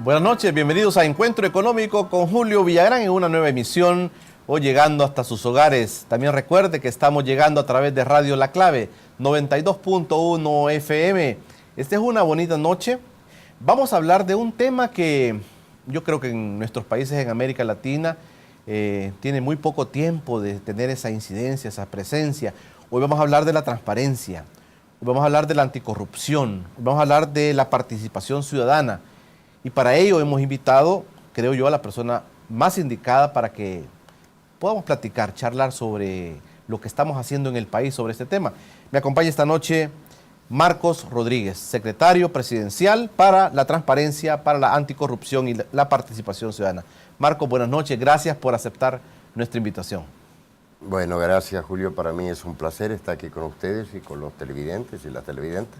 Buenas noches, bienvenidos a Encuentro Económico con Julio Villagrán en una nueva emisión, hoy llegando hasta sus hogares. También recuerde que estamos llegando a través de Radio La Clave, 92.1 FM. Esta es una bonita noche. Vamos a hablar de un tema que yo creo que en nuestros países en América Latina tiene muy poco tiempo de tener esa incidencia, esa presencia. Hoy vamos a hablar de la transparencia, hoy vamos a hablar de la anticorrupción, hoy vamos a hablar de la participación ciudadana. Y para ello hemos invitado, creo yo, a la persona más indicada para que podamos platicar, charlar sobre lo que estamos haciendo en el país sobre este tema. Me acompaña esta noche Marcos Rodríguez, secretario presidencial para la transparencia, para la anticorrupción y la participación ciudadana. Marcos, buenas noches, gracias por aceptar nuestra invitación. Bueno, gracias Julio, para mí es un placer estar aquí con ustedes y con los televidentes y las televidentes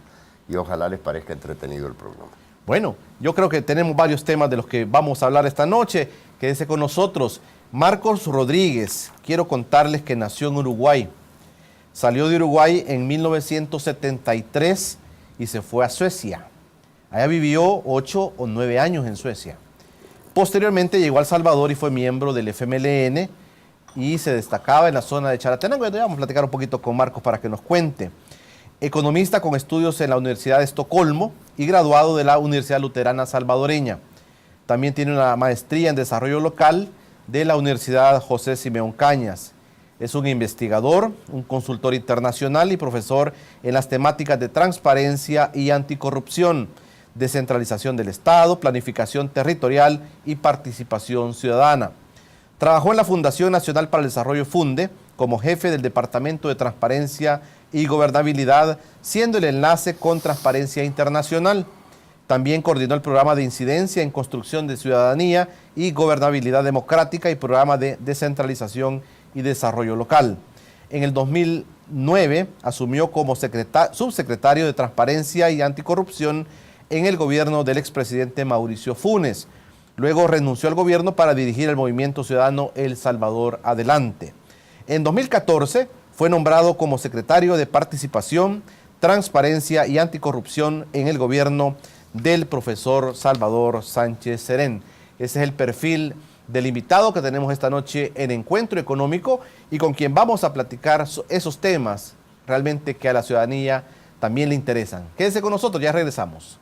y ojalá les parezca entretenido el programa. Bueno, yo creo que tenemos varios temas de los que vamos a hablar esta noche. Quédense con nosotros. Marcos Rodríguez, quiero contarles que nació en Uruguay. Salió de Uruguay en 1973 y se fue a Suecia. Allá vivió 8 o 9 años en Suecia. Posteriormente llegó a El Salvador y fue miembro del FMLN y se destacaba en la zona de Chalatenango. Ya vamos a platicar un poquito con Marcos para que nos cuente. Economista con estudios en la Universidad de Estocolmo y graduado de la Universidad Luterana Salvadoreña. También tiene una maestría en desarrollo local de la Universidad José Simeón Cañas. Es un investigador, un consultor internacional y profesor en las temáticas de transparencia y anticorrupción, descentralización del Estado, planificación territorial y participación ciudadana. Trabajó en la Fundación Nacional para el Desarrollo FUNDE como jefe del Departamento de Transparencia y Gobernabilidad, siendo el enlace con Transparencia Internacional. También coordinó el programa de incidencia en construcción de ciudadanía y gobernabilidad democrática y programa de descentralización y desarrollo local. En el 2009 asumió como subsecretario de Transparencia y Anticorrupción en el gobierno del expresidente Mauricio Funes. Luego renunció al gobierno para dirigir el movimiento ciudadano El Salvador Adelante. En 2014 fue nombrado como secretario de Participación, Transparencia y Anticorrupción en el gobierno del profesor Salvador Sánchez Serén. Ese es el perfil del invitado que tenemos esta noche en Encuentro Económico y con quien vamos a platicar esos temas realmente que a la ciudadanía también le interesan. Quédese con nosotros, ya regresamos.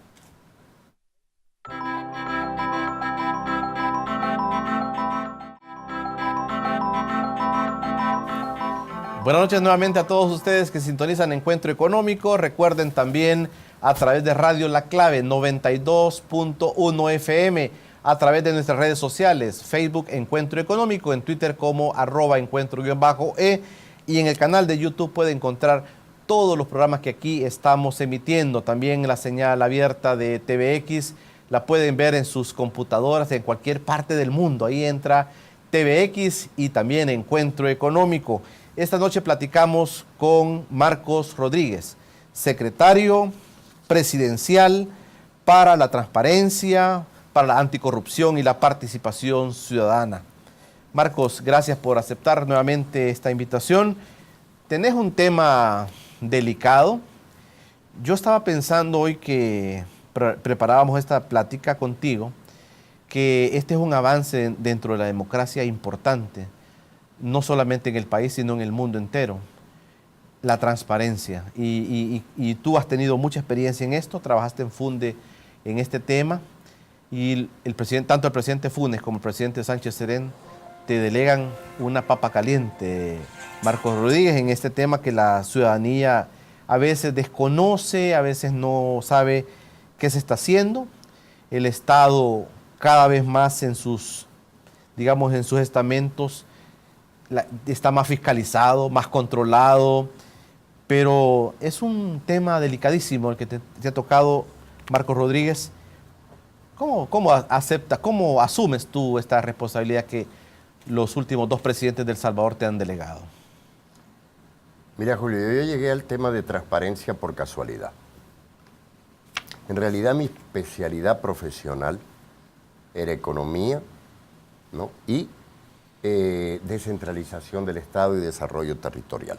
Buenas noches nuevamente a todos ustedes que sintonizan Encuentro Económico. Recuerden también a través de Radio La Clave 92.1 FM, a través de nuestras redes sociales, Facebook Encuentro Económico, en Twitter como @encuentro_e y en el canal de YouTube puede encontrar todos los programas que aquí estamos emitiendo. También la señal abierta de TVX la pueden ver en sus computadoras en cualquier parte del mundo. Ahí entra TVX y también Encuentro Económico. Esta noche platicamos con Marcos Rodríguez, secretario presidencial para la transparencia, para la anticorrupción y la participación ciudadana. Marcos, gracias por aceptar nuevamente esta invitación. Tenés un tema delicado. Yo estaba pensando hoy que preparábamos esta plática contigo, que este es un avance dentro de la democracia importante, no solamente en el país, sino en el mundo entero, la transparencia. Y tú has tenido mucha experiencia en esto, trabajaste en Funde en este tema, y tanto el presidente Funes como el presidente Sánchez Serén te delegan una papa caliente, Marcos Rodríguez, en este tema que la ciudadanía a veces desconoce, a veces no sabe qué se está haciendo. El Estado cada vez más en sus estamentos está más fiscalizado, más controlado, pero es un tema delicadísimo el que te ha tocado, Marcos Rodríguez. ¿Cómo asumes tú esta responsabilidad que los últimos 2 presidentes de El Salvador te han delegado? Mira, Julio, yo llegué al tema de transparencia por casualidad. En realidad mi especialidad profesional era economía, ¿no? Y descentralización del Estado y desarrollo territorial.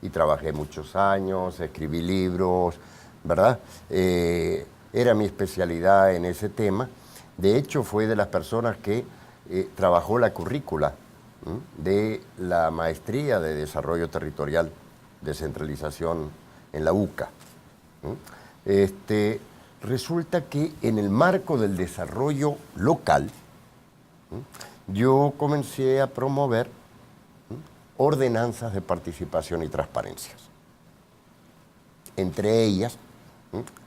Y trabajé muchos años, escribí libros, ¿verdad? Era mi especialidad en ese tema. De hecho, fue de las personas que trabajó la currícula de la maestría de desarrollo territorial, descentralización en la UCA. Resulta que en el marco del desarrollo local, yo comencé a promover ordenanzas de participación y transparencias. Entre ellas,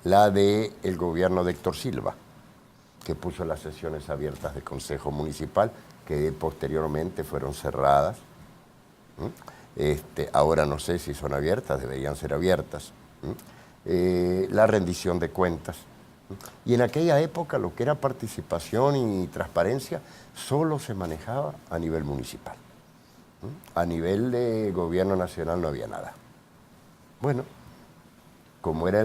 la del gobierno de Héctor Silva, que puso las sesiones abiertas del Consejo Municipal, que posteriormente fueron cerradas. Ahora no sé si son abiertas, deberían ser abiertas. La rendición de cuentas. Y en aquella época lo que era participación y transparencia solo se manejaba a nivel municipal. A nivel de gobierno nacional no había nada. Bueno, como era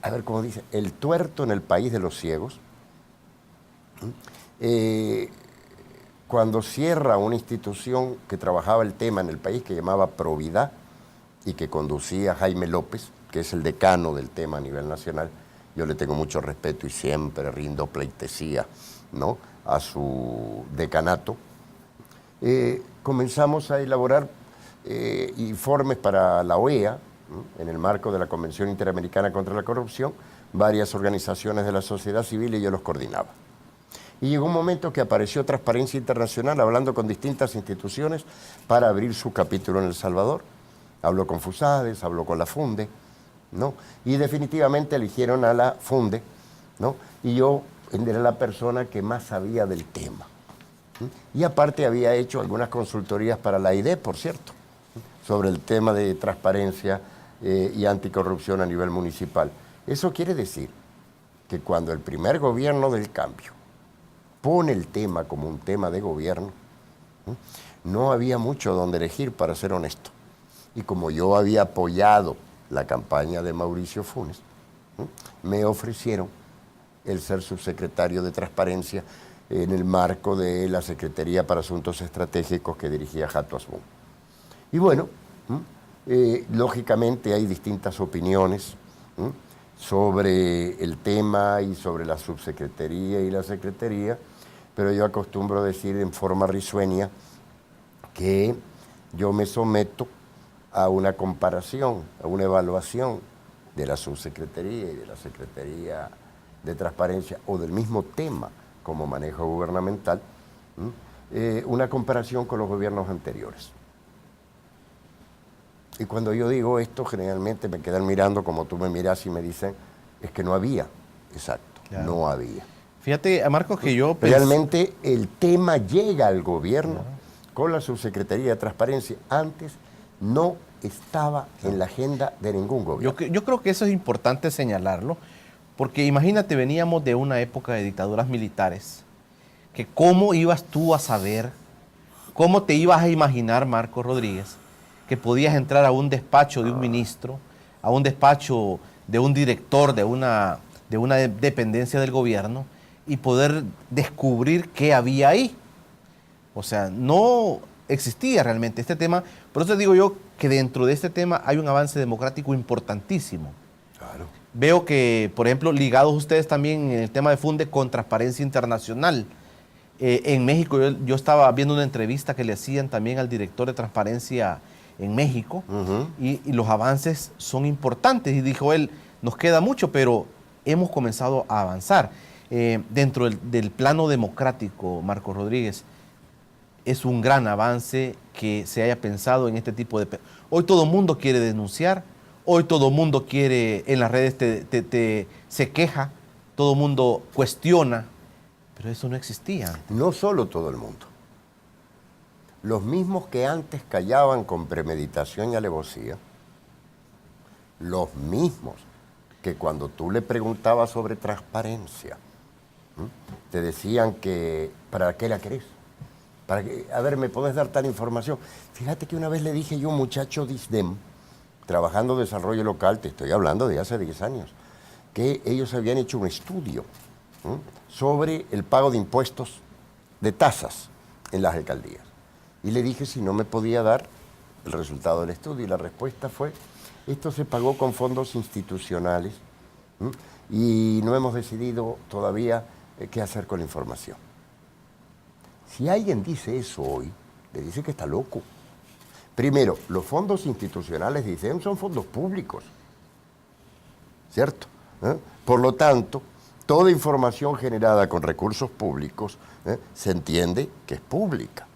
a ver cómo dice, el tuerto en el país de los ciegos, cuando cierra una institución que trabajaba el tema en el país que llamaba Providad y que conducía Jaime López, que es el decano del tema a nivel nacional, yo le tengo mucho respeto y siempre rindo pleitesía, ¿no?, a su decanato, comenzamos a elaborar informes para la OEA, en el marco de la Convención Interamericana contra la Corrupción, varias organizaciones de la sociedad civil y yo los coordinaba. Y llegó un momento que apareció Transparencia Internacional hablando con distintas instituciones para abrir su capítulo en El Salvador. Habló con FUSADES, habló con la FUNDE, ¿no? Y definitivamente eligieron a la FUNDE, ¿no? Y yo era la persona que más sabía del tema. Y aparte había hecho algunas consultorías para la AIDE, por cierto, sobre el tema de transparencia y anticorrupción a nivel municipal. Eso quiere decir que cuando el primer gobierno del cambio pone el tema como un tema de gobierno, no había mucho donde elegir, para ser honesto. Y como yo había apoyado la campaña de Mauricio Funes, me ofrecieron el ser subsecretario de Transparencia en el marco de la Secretaría para Asuntos Estratégicos que dirigía Jato Asbun. Y bueno, lógicamente hay distintas opiniones sobre el tema y sobre la subsecretaría y la secretaría, pero yo acostumbro decir en forma risueña que yo me someto a una comparación, a una evaluación de la subsecretaría y de la Secretaría de Transparencia o del mismo tema como manejo gubernamental, una comparación con los gobiernos anteriores. Y cuando yo digo esto, generalmente me quedan mirando como tú me miras y me dicen, es que no había. Exacto, claro. No había. Fíjate, Marcos, que yo... Realmente el tema llega al gobierno con la subsecretaría de Transparencia. Antes no estaba en la agenda de ningún gobierno. Yo creo que eso es importante señalarlo, porque imagínate, veníamos de una época de dictaduras militares, que cómo ibas tú a saber, cómo te ibas a imaginar, Marcos Rodríguez, que podías entrar a un despacho de un ministro, a un despacho de un director de una dependencia del gobierno y poder descubrir qué había ahí. O sea, no existía realmente este tema. Por eso digo yo que dentro de este tema hay un avance democrático importantísimo. Claro. Veo que, por ejemplo, ligados ustedes también en el tema de FUNDE con Transparencia Internacional. En México yo estaba viendo una entrevista que le hacían también al director de Transparencia en México, y los avances son importantes. Y dijo él, nos queda mucho, pero hemos comenzado a avanzar. Dentro del plano democrático, Marcos Rodríguez, es un gran avance que se haya pensado en este tipo de... Hoy todo el mundo quiere denunciar, hoy todo el mundo quiere, en las redes se queja, todo el mundo cuestiona, pero eso no existía antes. No solo todo el mundo. Los mismos que antes callaban con premeditación y alevosía, los mismos que cuando tú le preguntabas sobre transparencia, te decían que, ¿para qué la querés? Para que, a ver, ¿me podés dar tal información? Fíjate que una vez le dije yo a un muchacho de ISDEM, trabajando desarrollo local, te estoy hablando de hace 10 años, que ellos habían hecho un estudio sobre el pago de impuestos, de tasas en las alcaldías. Y le dije si no me podía dar el resultado del estudio, y la respuesta fue, esto se pagó con fondos institucionales y no hemos decidido todavía qué hacer con la información. Si alguien dice eso hoy, le dice que está loco. Primero, los fondos institucionales de ICEM son fondos públicos, ¿cierto? Por lo tanto, toda información generada con recursos públicos se entiende que es pública.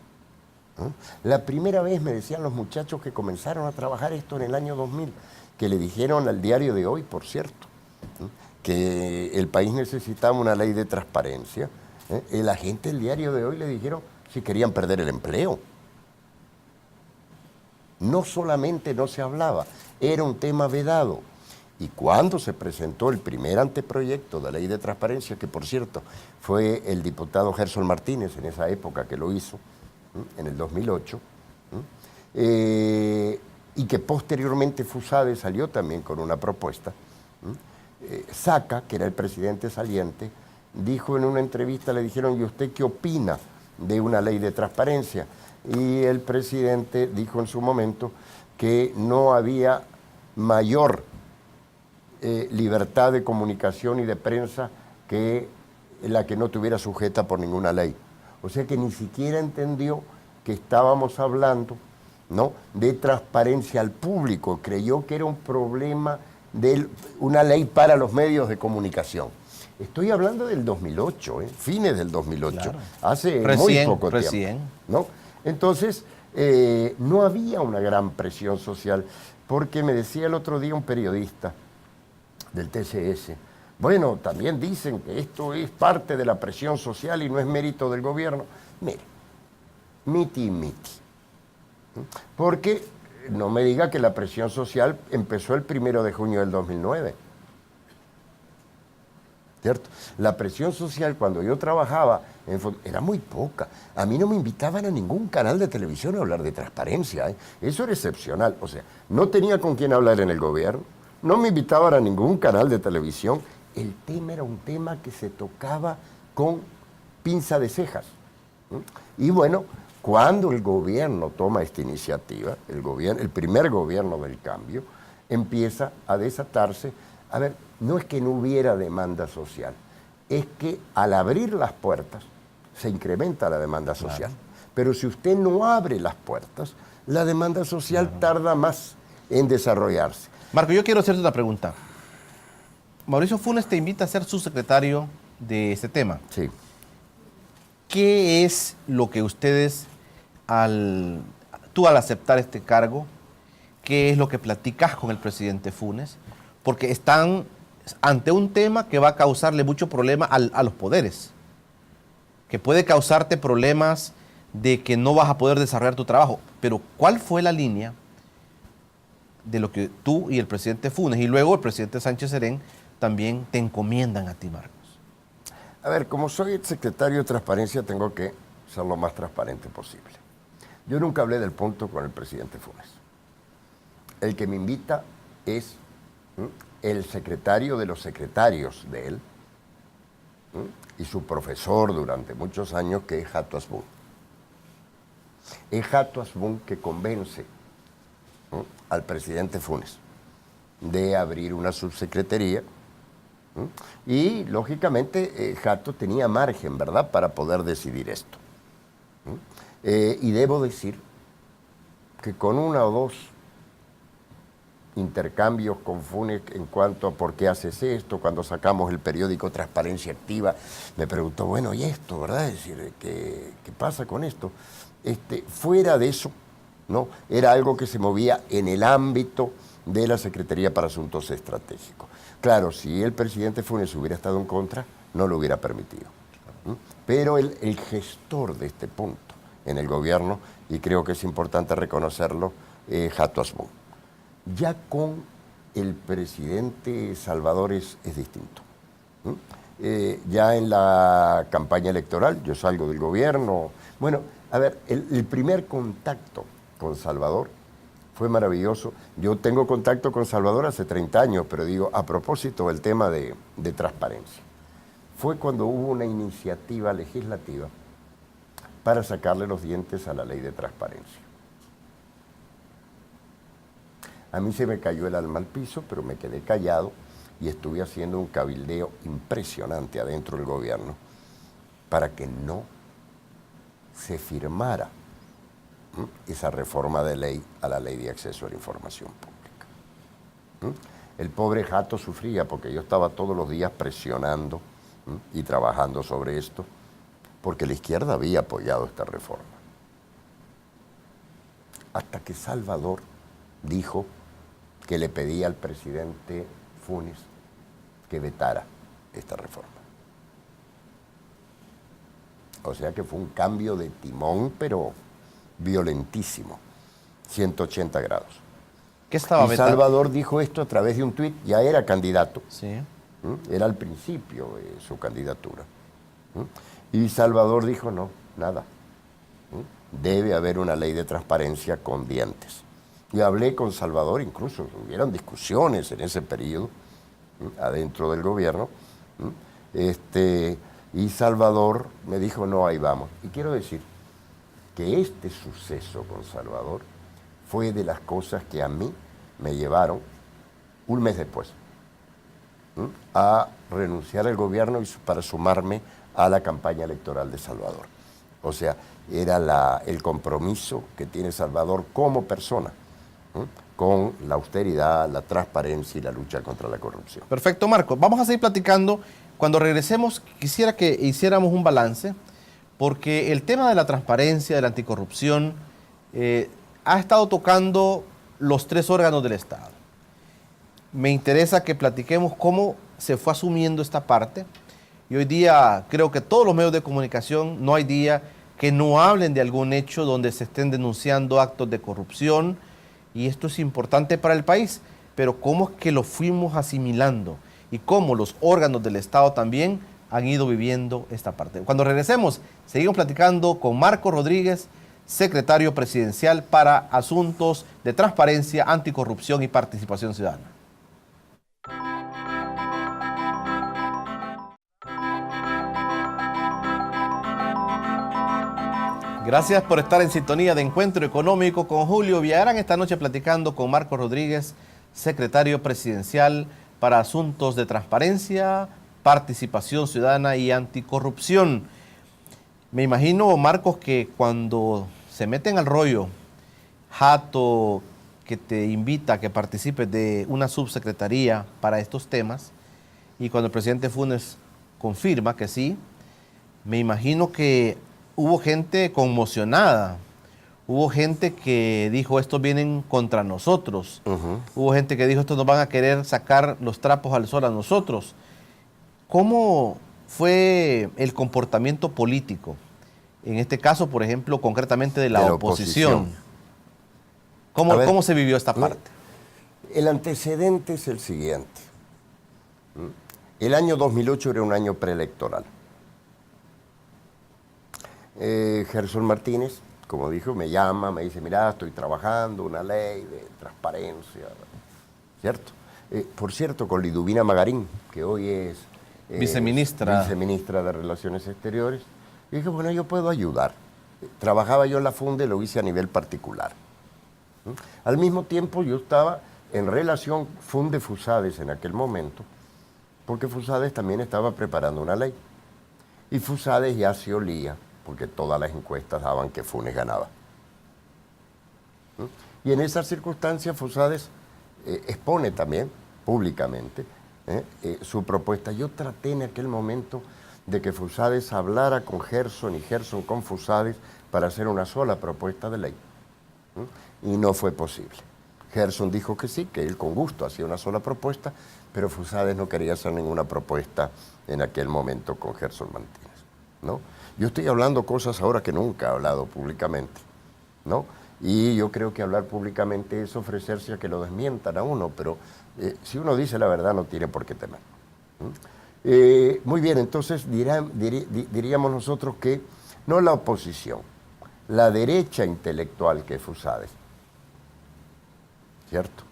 La primera vez me decían los muchachos que comenzaron a trabajar esto en el año 2000, que le dijeron al diario de hoy, por cierto, que el país necesitaba una ley de transparencia. La gente del diario de hoy le dijeron si querían perder el empleo. No solamente no se hablaba, era un tema vedado. Y cuando se presentó el primer anteproyecto de ley de transparencia, que por cierto fue el diputado Gerson Martínez en esa época que lo hizo, en el 2008, y que posteriormente Fusade salió también con una propuesta, Saca, que era el presidente saliente, dijo en una entrevista, le dijeron, ¿y usted qué opina de una ley de transparencia? Y el presidente dijo en su momento que no había mayor libertad de comunicación y de prensa que la que no estuviera sujeta por ninguna ley. O sea que ni siquiera entendió que estábamos hablando, ¿no?, de transparencia al público. Creyó que era un problema de una ley para los medios de comunicación. Estoy hablando del 2008, fines del 2008, claro. Hace muy poco tiempo, ¿no? Entonces, no había una gran presión social, porque me decía el otro día un periodista del TCS, bueno, también dicen que esto es parte de la presión social y no es mérito del gobierno. Mire, miti. Porque no me diga que la presión social empezó el 1 de junio del 2009. ¿Cierto? La presión social cuando yo trabajaba era muy poca. A mí no me invitaban a ningún canal de televisión a hablar de transparencia. Eso era excepcional. O sea, no tenía con quién hablar en el gobierno, no me invitaban a ningún canal de televisión. El tema era un tema que se tocaba con pinza de cejas. Y bueno, cuando el gobierno toma esta iniciativa, el primer gobierno del cambio, empieza a desatarse. A ver, no es que no hubiera demanda social, es que al abrir las puertas se incrementa la demanda social. Claro. Pero si usted no abre las puertas, la demanda social tarda más en desarrollarse. Marco, yo quiero hacerte una pregunta. Mauricio Funes te invita a ser subsecretario de este tema. Sí. ¿Qué es lo que ustedes, tú al aceptar este cargo, qué es lo que platicas con el presidente Funes? Porque están ante un tema que va a causarle mucho problema a los poderes, que puede causarte problemas de que no vas a poder desarrollar tu trabajo. Pero ¿cuál fue la línea de lo que tú y el presidente Funes y luego el presidente Sánchez Serén también te encomiendan a ti, Marcos? A ver, como soy el secretario de Transparencia, tengo que ser lo más transparente posible. Yo nunca hablé del punto con el presidente Funes. El que me invita es el secretario de los secretarios de él y su profesor durante muchos años, que es Jato Asbun. Es Jato Asbun que convence al presidente Funes de abrir una subsecretaría y, lógicamente, Jato tenía margen, ¿verdad?, para poder decidir esto. Y debo decir que con una o dos intercambios con Funes en cuanto a por qué haces esto, cuando sacamos el periódico Transparencia Activa, me preguntó, bueno, ¿y esto, verdad? Es decir, ¿qué pasa con esto? Fuera de eso, ¿no?, era algo que se movía en el ámbito de la Secretaría para Asuntos Estratégicos. Claro, si el presidente Funes hubiera estado en contra, no lo hubiera permitido. Pero el gestor de este punto en el gobierno, y creo que es importante reconocerlo, Jato Asbun. Ya con el presidente Salvador es distinto. Ya en la campaña electoral, yo salgo del gobierno. Bueno, a ver, el primer contacto con Salvador fue maravilloso. Yo tengo contacto con Salvador hace 30 años, pero digo, a propósito del tema de transparencia. Fue cuando hubo una iniciativa legislativa para sacarle los dientes a la ley de transparencia. A mí se me cayó el alma al piso, pero me quedé callado y estuve haciendo un cabildeo impresionante adentro del gobierno para que no se firmara esa reforma de ley a la Ley de Acceso a la Información Pública. El pobre Jato sufría porque yo estaba todos los días presionando y trabajando sobre esto, porque la izquierda había apoyado esta reforma. Hasta que Salvador dijo que le pedía al presidente Funes que vetara esta reforma. O sea que fue un cambio de timón, pero violentísimo, 180 grados. ¿Qué estaba y vetando? Salvador dijo esto a través de un tuit, ya era candidato, Sí. era al principio de su candidatura. Y Salvador dijo, no, nada, debe haber una ley de transparencia con dientes. Y hablé con Salvador, incluso hubieron discusiones en ese periodo, adentro del gobierno, y Salvador me dijo, no, ahí vamos. Y quiero decir que este suceso con Salvador fue de las cosas que a mí me llevaron, un mes después, a renunciar al gobierno para sumarme a la campaña electoral de Salvador. O sea, era el compromiso que tiene Salvador como persona, con la austeridad, la transparencia y la lucha contra la corrupción. Perfecto, Marco. Vamos a seguir platicando. Cuando regresemos, quisiera que hiciéramos un balance, porque el tema de la transparencia, de la anticorrupción, ha estado tocando los tres órganos del Estado. Me interesa que platiquemos cómo se fue asumiendo esta parte. Y hoy día creo que todos los medios de comunicación, no hay día que no hablen de algún hecho donde se estén denunciando actos de corrupción. Y esto es importante para el país. Pero cómo es que lo fuimos asimilando y cómo los órganos del Estado también han ido viviendo esta parte. Cuando regresemos, seguimos platicando con Marco Rodríguez, secretario presidencial para Asuntos de Transparencia, Anticorrupción y Participación Ciudadana. Gracias por estar en sintonía de Encuentro Económico con Julio Villarán. Esta noche platicando con Marco Rodríguez, secretario presidencial para Asuntos de Transparencia, Participación Ciudadana y Anticorrupción. Me imagino, Marcos, que cuando se meten al rollo, Jato, que te invita a que participes de una subsecretaría para estos temas, y cuando el presidente Funes confirma que sí, me imagino que hubo gente conmocionada, hubo gente que dijo, estos vienen contra nosotros, hubo gente que dijo, estos nos van a querer sacar los trapos al sol a nosotros. ¿Cómo fue el comportamiento político? En este caso, por ejemplo, concretamente de la oposición. ¿Cómo se vivió esta parte? El antecedente es el siguiente. El año 2008 era un año preelectoral. Gerson Martínez, como dijo, me llama, me dice, mira, estoy trabajando una ley de transparencia, ¿cierto? Por cierto, con Liduvina Magarín, que hoy es viceministra de Relaciones Exteriores, y dije, bueno, yo puedo ayudar. Trabajaba yo en la Funde, lo hice a nivel particular. Al mismo tiempo yo estaba en relación Funde-Fusades en aquel momento, porque Fusades también estaba preparando una ley. Y Fusades ya se olía, porque todas las encuestas daban que Funes ganaba. Y en esas circunstancias Fusades expone también públicamente su propuesta. Yo traté en aquel momento de que Fusades hablara con Gerson y Gerson con Fusades para hacer una sola propuesta de ley. Y no fue posible. Gerson dijo que sí, que él con gusto hacía una sola propuesta, pero Fusades no quería hacer ninguna propuesta en aquel momento con Gerson Martínez, ¿no? Yo estoy hablando cosas ahora que nunca he hablado públicamente, ¿no? Y yo creo que hablar públicamente es ofrecerse a que lo desmientan a uno, pero si uno dice la verdad no tiene por qué temer. Muy bien, entonces diríamos nosotros que no la oposición, la derecha intelectual que es Fusades, ¿cierto?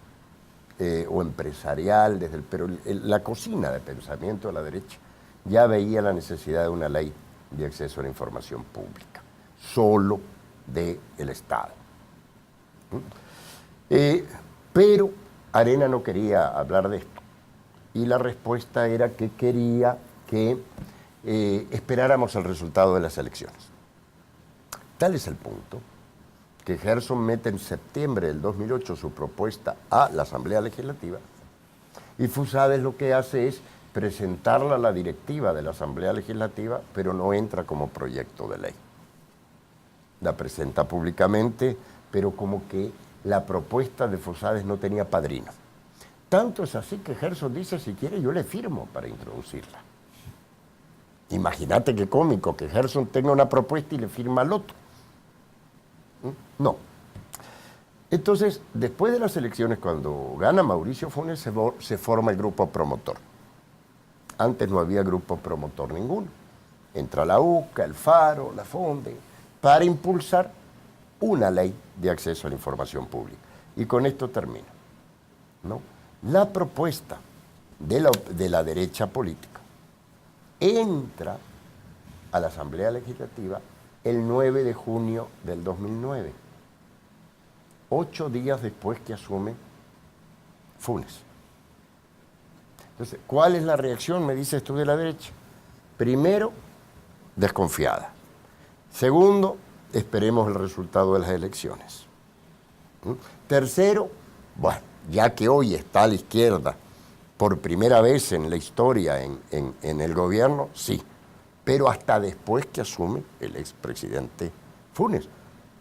O empresarial, pero la cocina de pensamiento de la derecha ya veía la necesidad de una ley de acceso a la información pública, solo del Estado. Pero Arena no quería hablar de esto, y la respuesta era que quería que esperáramos el resultado de las elecciones. Tal es el punto que Gerson mete en septiembre del 2008 su propuesta a la Asamblea Legislativa y Fusades lo que hace es presentarla a la directiva de la Asamblea Legislativa, pero no entra como proyecto de ley. La presenta públicamente, pero como que la propuesta de Fusades no tenía padrino. Tanto es así que Gerson dice, si quiere yo le firmo para introducirla. Imagínate qué cómico que Gerson tenga una propuesta y le firma al otro. No. Entonces, después de las elecciones, cuando gana Mauricio Funes, se forma el grupo promotor. Antes no había grupo promotor ninguno. Entra la UCA, el Faro, la FONDE, para impulsar una ley de acceso a la información pública. Y con esto termino, ¿no? La propuesta de la derecha política entra a la Asamblea Legislativa el 9 de junio del 2009, 8 días después que asume Funes. Entonces, ¿cuál es la reacción, me dices tú, de la derecha? Primero, desconfiada. Segundo, esperemos el resultado de las elecciones. Tercero, bueno, ya que hoy está a la izquierda por primera vez en la historia en el gobierno, sí, pero hasta después que asume el expresidente Funes,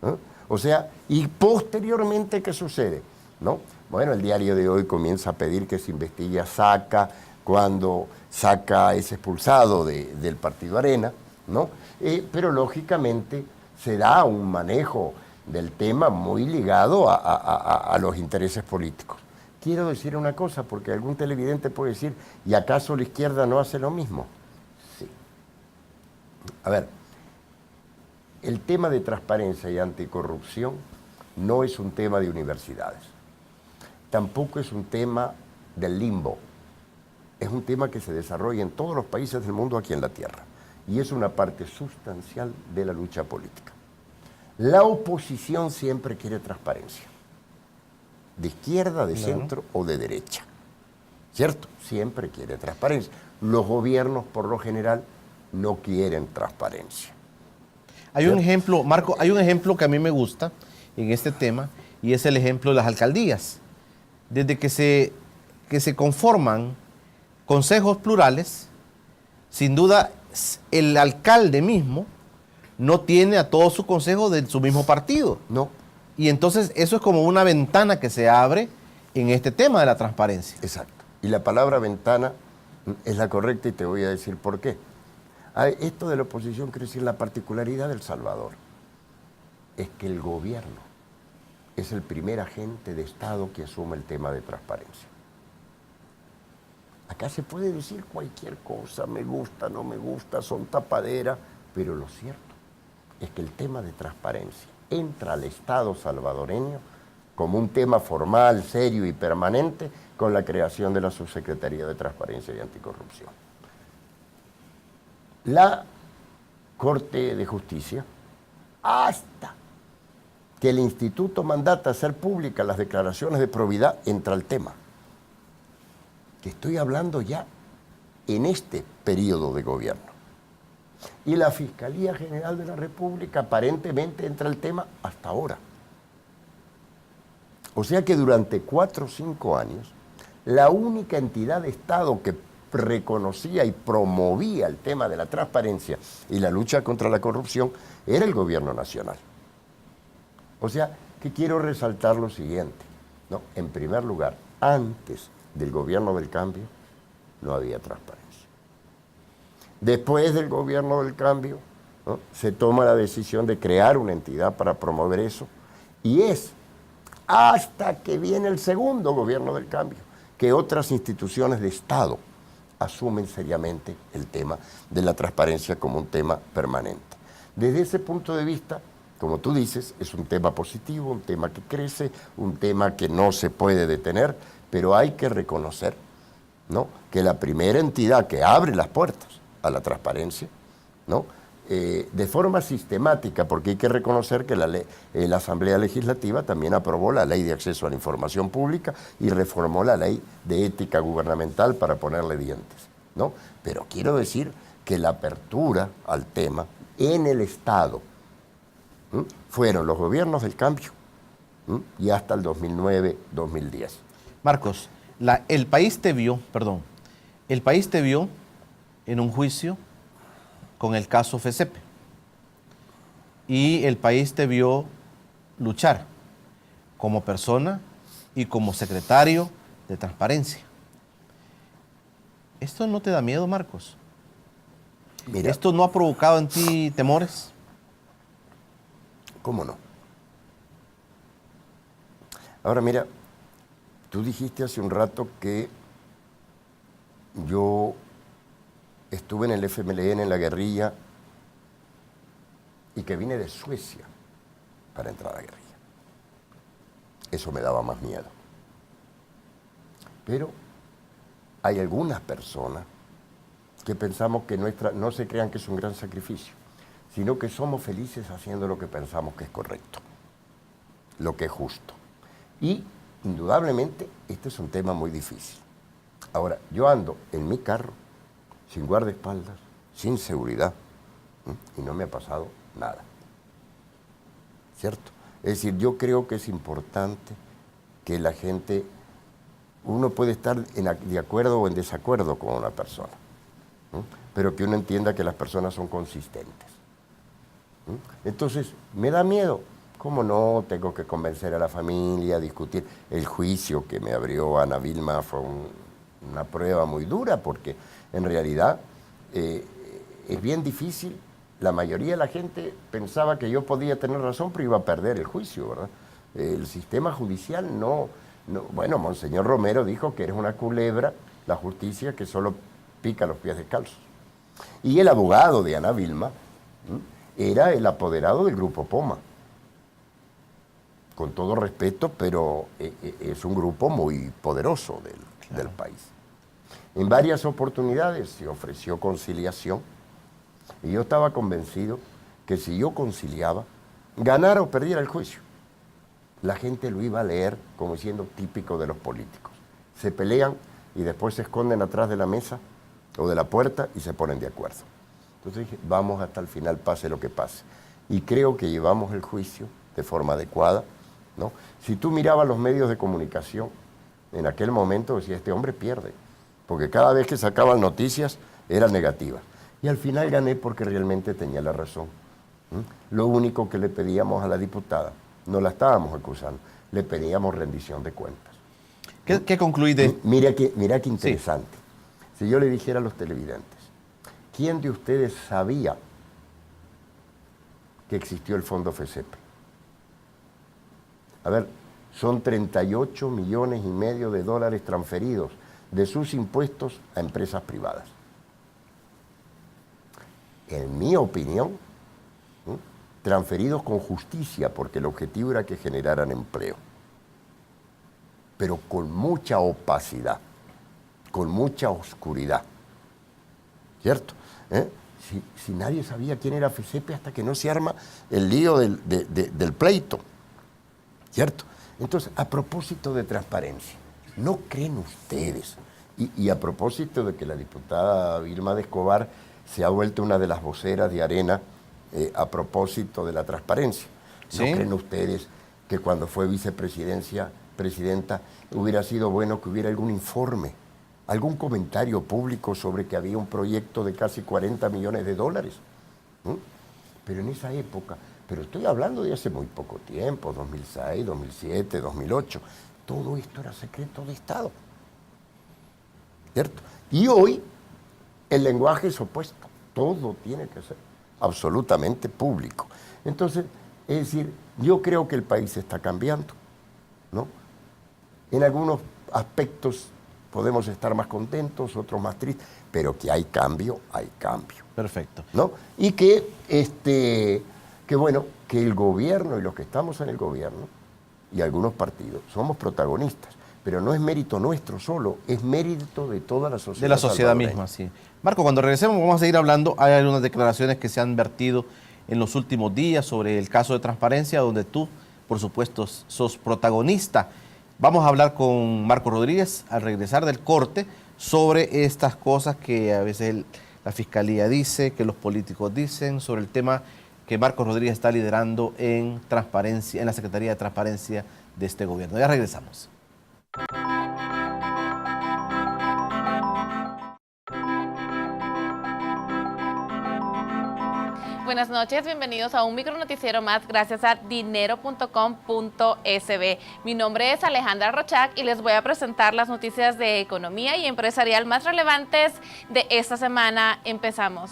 ¿no? O sea, y posteriormente, ¿qué sucede? ¿No? Bueno, el diario de hoy comienza a pedir que se investigue a Saca, cuando Saca es expulsado del partido Arena, ¿no? Pero lógicamente se da un manejo del tema muy ligado a los intereses políticos. Quiero decir una cosa, porque algún televidente puede decir, ¿y acaso la izquierda no hace lo mismo? Sí. A ver, el tema de transparencia y anticorrupción no es un tema de universidades. Tampoco es un tema del limbo. Es un tema que se desarrolla en todos los países del mundo aquí en la Tierra. Y es una parte sustancial de la lucha política. La oposición siempre quiere transparencia. De izquierda, de centro o de derecha. ¿Cierto? Siempre quiere transparencia. Los gobiernos, por lo general, no quieren transparencia. Hay un ejemplo, Marco, hay un ejemplo que a mí me gusta en este tema, y es el ejemplo de las alcaldías. Desde que se conforman consejos plurales, sin duda el alcalde mismo no tiene a todo su consejo de su mismo partido. No. Y entonces eso es como una ventana que se abre en este tema de la transparencia. Exacto. Y la palabra ventana es la correcta y te voy a decir por qué. Esto de la oposición quiere decir la particularidad del Salvador. Es que el gobierno es el primer agente de Estado que asume el tema de transparencia. Acá se puede decir cualquier cosa, me gusta, no me gusta, son tapadera, pero lo cierto es que el tema de transparencia entra al Estado salvadoreño como un tema formal, serio y permanente con la creación de la Subsecretaría de Transparencia y Anticorrupción. La Corte de Justicia, hasta que el Instituto mandata hacer públicas las declaraciones de probidad, entra al tema. Que estoy hablando ya en este periodo de gobierno. Y la Fiscalía General de la República aparentemente entra al tema hasta ahora. O sea que durante 4 o 5 años, la única entidad de Estado que reconocía y promovía el tema de la transparencia y la lucha contra la corrupción era el gobierno nacional. O sea, que quiero resaltar lo siguiente, ¿no? En primer lugar, antes del gobierno del cambio no había transparencia. Después del gobierno del cambio, ¿no?, se toma la decisión de crear una entidad para promover eso, y es hasta que viene el segundo gobierno del cambio que otras instituciones de Estado asumen seriamente el tema de la transparencia como un tema permanente. Desde ese punto de vista, como tú dices, es un tema positivo, un tema que crece, un tema que no se puede detener, pero hay que reconocer, ¿no?, que la primera entidad que abre las puertas a la transparencia, ¿no?, de forma sistemática, porque hay que reconocer que la Asamblea Legislativa también aprobó la Ley de Acceso a la Información Pública y reformó la Ley de Ética Gubernamental para ponerle dientes, ¿no? Pero quiero decir que la apertura al tema en el Estado fueron los gobiernos del cambio y hasta el 2009-2010. Marcos, el país te vio en un juicio con el caso FECEPE y el país te vio luchar como persona y como secretario de Transparencia. ¿Esto no te da miedo, Marcos? Mira, ¿Esto no ha provocado en ti temores? ¿cómo no? Ahora mira, tú dijiste hace un rato que yo estuve en el FMLN, en la guerrilla, y que vine de Suecia para entrar a la guerrilla. Eso me daba más miedo. Pero hay algunas personas que pensamos que no se crean que es un gran sacrificio, sino que somos felices haciendo lo que pensamos que es correcto, lo que es justo. Y indudablemente este es un tema muy difícil. Ahora, yo ando en mi carro, sin guardaespaldas, sin seguridad, y no me ha pasado nada. ¿Cierto? Es decir, yo creo que es importante que la gente, uno puede estar de acuerdo o en desacuerdo con una persona, pero que uno entienda que las personas son consistentes. Entonces, ¿me da miedo? ¿Cómo no? Tengo que convencer a la familia, discutir. El juicio que me abrió Ana Vilma fue una prueba muy dura, porque en realidad es bien difícil. La mayoría de la gente pensaba que yo podía tener razón, pero iba a perder el juicio, ¿verdad? El sistema judicial no... Bueno, Monseñor Romero dijo que eres una culebra, la justicia que solo pica los pies descalzos. Y el abogado de Ana Vilma era el apoderado del Grupo Poma. Con todo respeto, pero es un grupo muy poderoso del país. En varias oportunidades se ofreció conciliación y yo estaba convencido que si yo conciliaba, ganara o perdiera el juicio, la gente lo iba a leer como siendo típico de los políticos. Se pelean y después se esconden atrás de la mesa o de la puerta y se ponen de acuerdo. Entonces dije, vamos hasta el final, pase lo que pase. Y creo que llevamos el juicio de forma adecuada, ¿no? Si tú mirabas los medios de comunicación, en aquel momento decía, este hombre pierde, porque cada vez que sacaban noticias eran negativas. Y al final gané porque realmente tenía la razón. Lo único que le pedíamos a la diputada, no la estábamos acusando, le pedíamos rendición de cuentas. ¿Qué concluí de...? Mira qué interesante. Sí. Si yo le dijera a los televidentes, ¿quién de ustedes sabía que existió el fondo FECEPE? A ver, son 38,5 millones de dólares transferidos de sus impuestos a empresas privadas. En mi opinión, transferidos con justicia, porque el objetivo era que generaran empleo, pero con mucha opacidad, con mucha oscuridad, ¿cierto? Si nadie sabía quién era FECEPE hasta que no se arma el lío del pleito, ¿cierto? Entonces, a propósito de transparencia, ¿no creen ustedes? Y a propósito de que la diputada Vilma de Escobar se ha vuelto una de las voceras de Arena a propósito de la transparencia, ¿no creen ustedes que cuando fue presidenta, hubiera sido bueno que hubiera algún informe, algún comentario público sobre que había un proyecto de casi 40 millones de dólares? Pero en esa época, pero estoy hablando de hace muy poco tiempo, 2006, 2007, 2008, todo esto era secreto de Estado, ¿cierto? Y hoy el lenguaje es opuesto, todo tiene que ser absolutamente público. Entonces, es decir, yo creo que el país está cambiando, ¿no? En algunos aspectos podemos estar más contentos, otros más tristes, pero que hay cambio, hay cambio. Perfecto. ¿No? Y que bueno, que el gobierno y los que estamos en el gobierno y algunos partidos somos protagonistas, pero no es mérito nuestro solo, es mérito de toda la sociedad. De la sociedad misma, sí. Marco, cuando regresemos vamos a seguir hablando. Hay algunas declaraciones que se han vertido en los últimos días sobre el caso de transparencia, donde tú, por supuesto, sos protagonista. Vamos a hablar con Marco Rodríguez al regresar del corte sobre estas cosas que a veces la Fiscalía dice, qué los políticos dicen sobre el tema que Marcos Rodríguez está liderando en transparencia, en la Secretaría de Transparencia de este gobierno. Ya regresamos. Buenas noches, bienvenidos a un micronoticiero más gracias a dinero.com.sb. Mi nombre es Alejandra Rochac y les voy a presentar las noticias de economía y empresarial más relevantes de esta semana. Empezamos.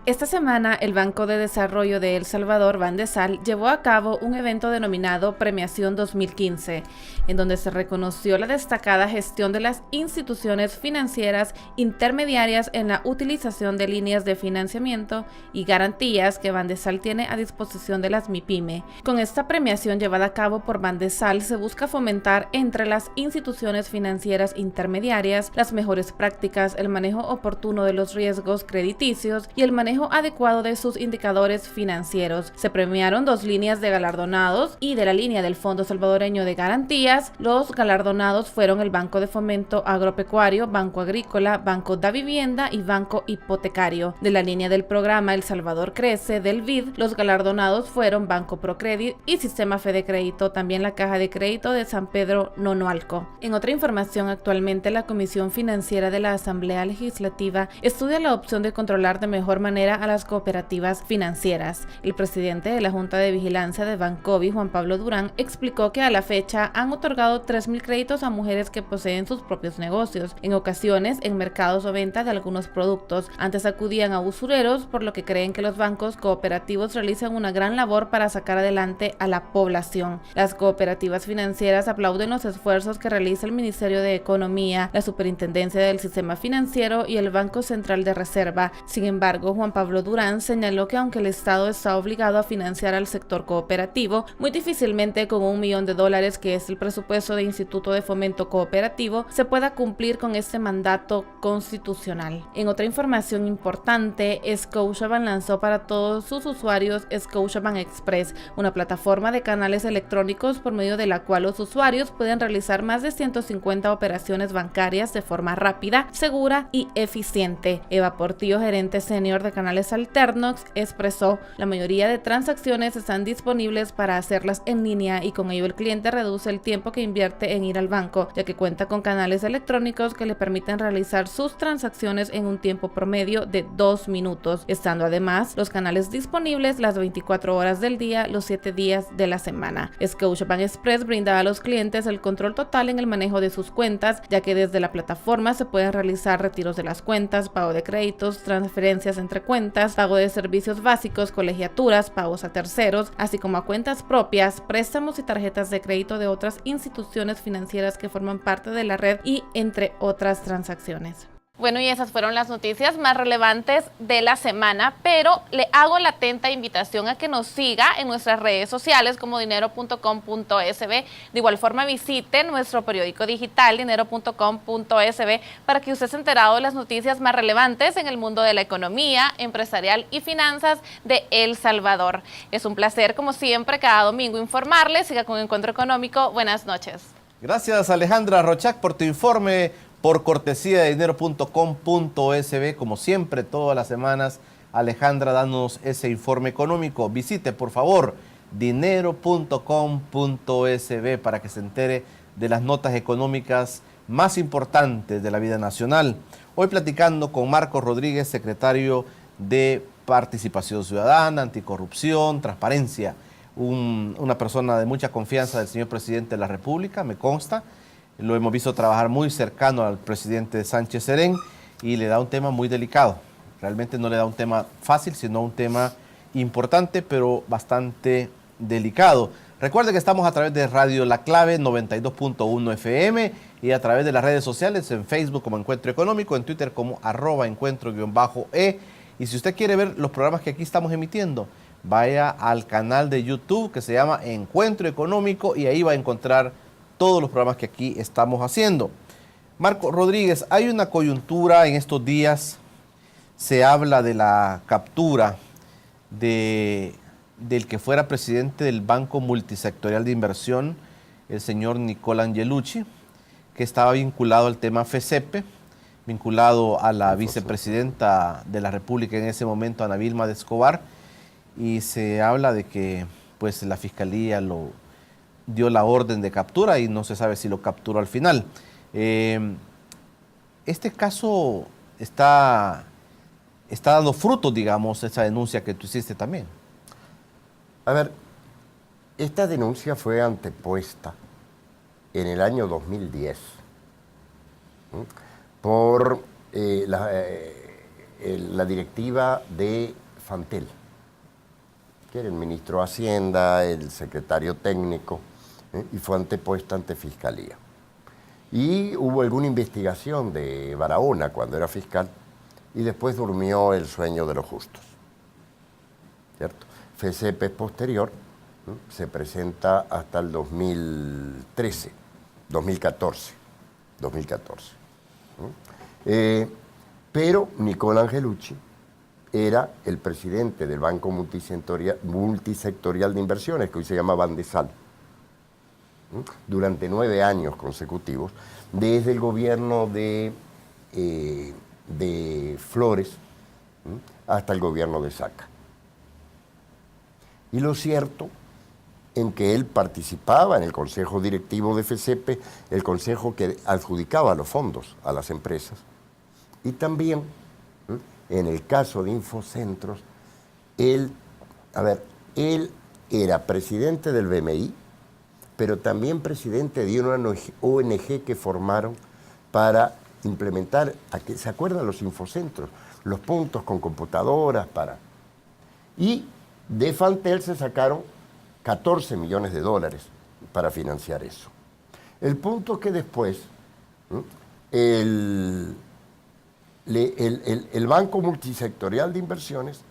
Esta semana, el Banco de Desarrollo de El Salvador, Bandesal, llevó a cabo un evento denominado Premiación 2015, en donde se reconoció la destacada gestión de las instituciones financieras intermediarias en la utilización de líneas de financiamiento y garantías que Bandesal tiene a disposición de las MIPYME. Con esta premiación llevada a cabo por Bandesal, se busca fomentar entre las instituciones financieras intermediarias las mejores prácticas, el manejo oportuno de los riesgos crediticios y el manejo adecuado de sus indicadores financieros. Se premiaron 2 líneas de galardonados y de la línea del Fondo Salvadoreño de Garantías. Los galardonados fueron el Banco de Fomento Agropecuario, Banco Agrícola, Banco da Vivienda y Banco Hipotecario. De la línea del programa El Salvador Crece del BID, los galardonados fueron Banco Procredit y Sistema Fede Crédito, también la Caja de Crédito de San Pedro Nonoalco. En otra información, actualmente la Comisión Financiera de la Asamblea Legislativa estudia la opción de controlar de mejor manera a las cooperativas financieras. El presidente de la Junta de Vigilancia de Bancovi, Juan Pablo Durán, explicó que a la fecha han otorgado 3.000 créditos a mujeres que poseen sus propios negocios, en ocasiones en mercados o venta de algunos productos. Antes acudían a usureros, por lo que creen que los bancos cooperativos realizan una gran labor para sacar adelante a la población. Las cooperativas financieras aplauden los esfuerzos que realiza el Ministerio de Economía, la Superintendencia del Sistema Financiero y el Banco Central de Reserva. Sin embargo, Juan Pablo Durán señaló que aunque el Estado está obligado a financiar al sector cooperativo, muy difícilmente con $1 millón, que es el presupuesto de Instituto de Fomento Cooperativo, se pueda cumplir con este mandato constitucional. En otra información importante, Scotiabank lanzó para todos sus usuarios Scotiabank Express, una plataforma de canales electrónicos por medio de la cual los usuarios pueden realizar más de 150 operaciones bancarias de forma rápida, segura y eficiente. Eva Portillo, gerente senior de canales alternos, expresó: la mayoría de transacciones están disponibles para hacerlas en línea y con ello el cliente reduce el tiempo que invierte en ir al banco, ya que cuenta con canales electrónicos que le permiten realizar sus transacciones en un tiempo promedio de 2 minutos, estando además los canales disponibles las 24 horas del día, los 7 días de la semana. Scotiabank Express brinda a los clientes el control total en el manejo de sus cuentas, ya que desde la plataforma se pueden realizar retiros de las cuentas, pago de créditos, transferencias entre cuentas, pago de servicios básicos, colegiaturas, pagos a terceros, así como a cuentas propias, préstamos y tarjetas de crédito de otras instituciones financieras que forman parte de la red y entre otras transacciones. Bueno, y esas fueron las noticias más relevantes de la semana, pero le hago la atenta invitación a que nos siga en nuestras redes sociales como dinero.com.sb. De igual forma, visite nuestro periódico digital dinero.com.sb para que usted se enterado de las noticias más relevantes en el mundo de la economía, empresarial y finanzas de El Salvador. Es un placer, como siempre, cada domingo informarles. Siga con Encuentro Económico. Buenas noches. Gracias, Alejandra Rochac, por tu informe. Por cortesía de dinero.com.sb, como siempre, todas las semanas, Alejandra dándonos ese informe económico. Visite, por favor, dinero.com.sb para que se entere de las notas económicas más importantes de la vida nacional. Hoy platicando con Marcos Rodríguez, secretario de Participación Ciudadana, Anticorrupción, Transparencia, una persona de mucha confianza del señor presidente de la República, me consta. Lo hemos visto trabajar muy cercano al presidente Sánchez Serén y le da un tema muy delicado. Realmente no le da un tema fácil, sino un tema importante, pero bastante delicado. Recuerde que estamos a través de Radio La Clave 92.1 FM y a través de las redes sociales, en Facebook como Encuentro Económico, en Twitter como @encuentro_e. Y si usted quiere ver los programas que aquí estamos emitiendo, vaya al canal de YouTube que se llama Encuentro Económico y ahí va a encontrar todos los programas que aquí estamos haciendo. Marcos Rodríguez, hay una coyuntura en estos días, se habla de la captura del que fuera presidente del Banco Multisectorial de Inversión, el señor Nicola Angelucci, que estaba vinculado al tema FECEPE, vinculado a la vicepresidenta de la República en ese momento, Ana Vilma de Escobar, y se habla de que pues la fiscalía lo dio la orden de captura y no se sabe si lo capturó al final. Este caso está dando frutos, digamos, esa denuncia que tú hiciste también. A ver, esta denuncia fue antepuesta en el año 2010 por la directiva de Fantel, que era el ministro de Hacienda, el secretario técnico, y fue antepuesta ante Fiscalía. Y hubo alguna investigación de Barahona cuando era fiscal, y después durmió el sueño de los justos, ¿cierto? FECEPE posterior se presenta hasta el 2014. Pero Nicolás Angelucci era el presidente del Banco Multisectorial de Inversiones, que hoy se llama Bandesal, durante 9 años consecutivos, desde el gobierno de Flores hasta el gobierno de Saca. Y lo cierto en que él participaba en el consejo directivo de FECEPE, el consejo que adjudicaba los fondos a las empresas, y también en el caso de Infocentros, él era presidente del BMI, pero también presidente de una ONG que formaron para implementar, ¿se acuerdan los Infocentros? Los puntos con computadoras para... Y de Fantel se sacaron 14 millones de dólares para financiar eso. El punto es que después el Banco Multisectorial de Inversiones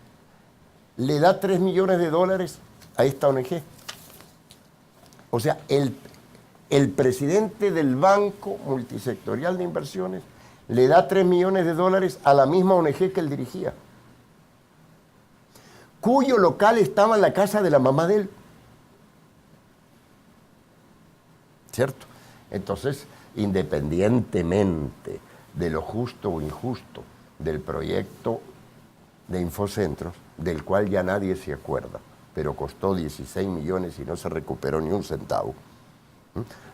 le da 3 millones de dólares a esta ONG. O sea, el presidente del Banco Multisectorial de Inversiones le da 3 millones de dólares a la misma ONG que él dirigía, cuyo local estaba en la casa de la mamá de él. ¿Cierto? Entonces, independientemente de lo justo o injusto del proyecto de Infocentros, del cual ya nadie se acuerda, pero costó 16 millones y no se recuperó ni un centavo,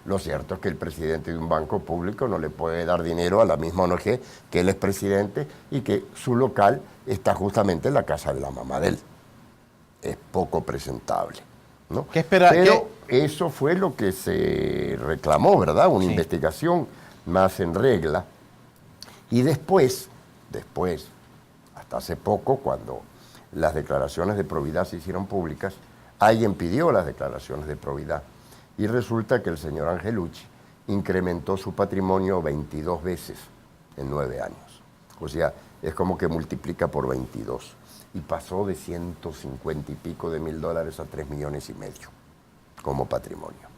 lo cierto es que el presidente de un banco público no le puede dar dinero a la misma ONG que él es presidente y que su local está justamente en la casa de la mamá de él. Es poco presentable, ¿no? ¿Qué espera? Pero eso fue lo que se reclamó, ¿verdad? Una investigación más en regla. Y después, hasta hace poco, cuando las declaraciones de probidad se hicieron públicas, alguien pidió las declaraciones de probidad. Y resulta que el señor Angelucci incrementó su patrimonio 22 veces en 9 años. O sea, es como que multiplica por 22. Y pasó de 150 y pico de mil dólares a 3 millones y medio como patrimonio.